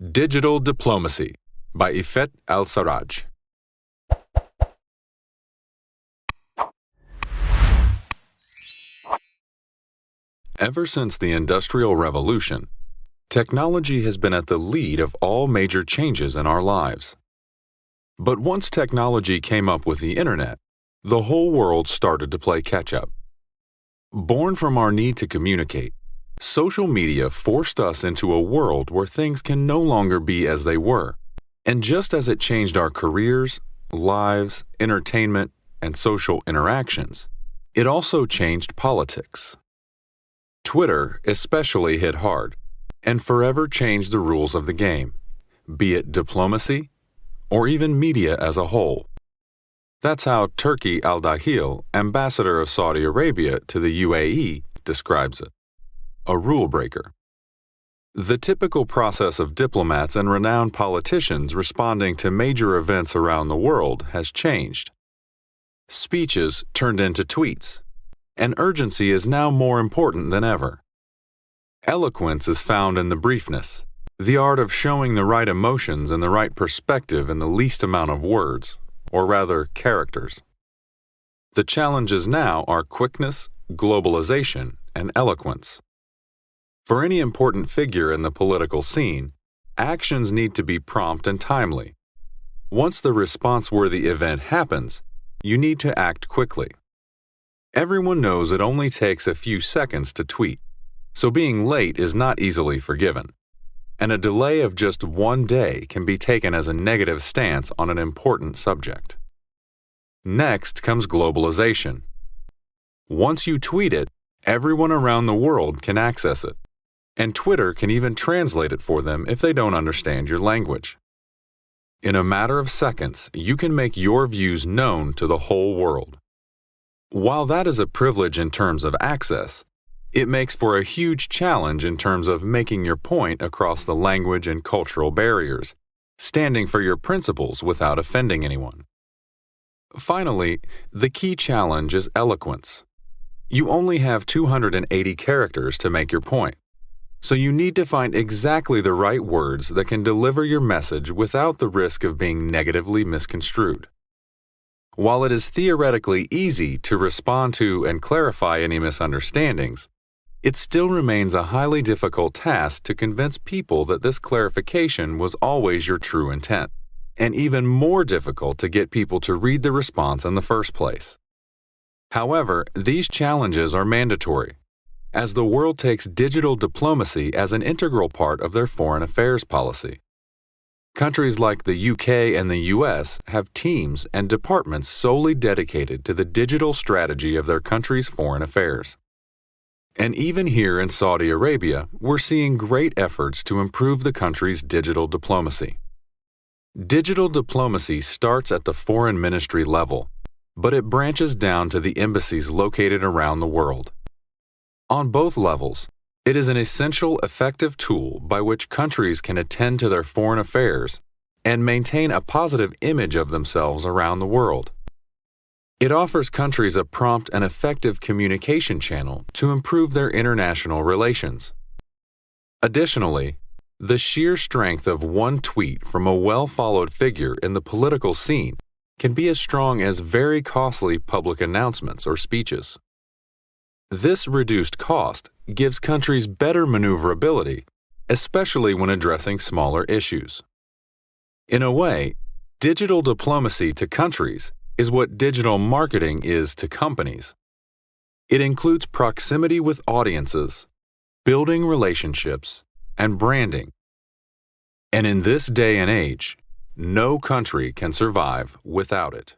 Digital Diplomacy by Effat Alsaraj. Ever since the Industrial Revolution, technology has been at the lead of all major changes in our lives. But once technology came up with the Internet, the whole world started to play catch-up. Born from our need to communicate, social media forced us into a world where things can no longer be as they were. And just as it changed our careers, lives, entertainment, and social interactions, it also changed politics. Twitter especially hit hard and forever changed the rules of the game, be it diplomacy or even media as a whole. That's how Turki Al-Dahil, ambassador of Saudi Arabia to the UAE, describes it: a rule breaker. The typical process of diplomats and renowned politicians responding to major events around the world has changed. Speeches turned into tweets, and urgency is now more important than ever. Eloquence is found in the briefness, the art of showing the right emotions and the right perspective in the least amount of words, or rather characters. The challenges now are quickness, globalization, and eloquence. For any important figure in the political scene, actions need to be prompt and timely. Once the response-worthy event happens, you need to act quickly. Everyone knows it only takes a few seconds to tweet, so being late is not easily forgiven, and a delay of just one day can be taken as a negative stance on an important subject. Next comes globalization. Once you tweet it, everyone around the world can access it, and Twitter can even translate it for them if they don't understand your language. In a matter of seconds, you can make your views known to the whole world. While that is a privilege in terms of access, it makes for a huge challenge in terms of making your point across the language and cultural barriers, standing for your principles without offending anyone. Finally, the key challenge is eloquence. You only have 280 characters to make your point, so you need to find exactly the right words that can deliver your message without the risk of being negatively misconstrued. While it is theoretically easy to respond to and clarify any misunderstandings, it still remains a highly difficult task to convince people that this clarification was always your true intent, and even more difficult to get people to read the response in the first place. However, these challenges are mandatory, as the world takes digital diplomacy as an integral part of their foreign affairs policy. Countries like the UK and the US have teams and departments solely dedicated to the digital strategy of their country's foreign affairs. And even here in Saudi Arabia, we're seeing great efforts to improve the country's digital diplomacy. Digital diplomacy starts at the foreign ministry level, but it branches down to the embassies located around the world. On both levels, it is an essential, effective tool by which countries can attend to their foreign affairs and maintain a positive image of themselves around the world. It offers countries a prompt and effective communication channel to improve their international relations. Additionally, the sheer strength of one tweet from a well-followed figure in the political scene can be as strong as very costly public announcements or speeches. This reduced cost gives countries better maneuverability, especially when addressing smaller issues. In a way, digital diplomacy to countries is what digital marketing is to companies. It includes proximity with audiences, building relationships, and branding. And in this day and age, no country can survive without it.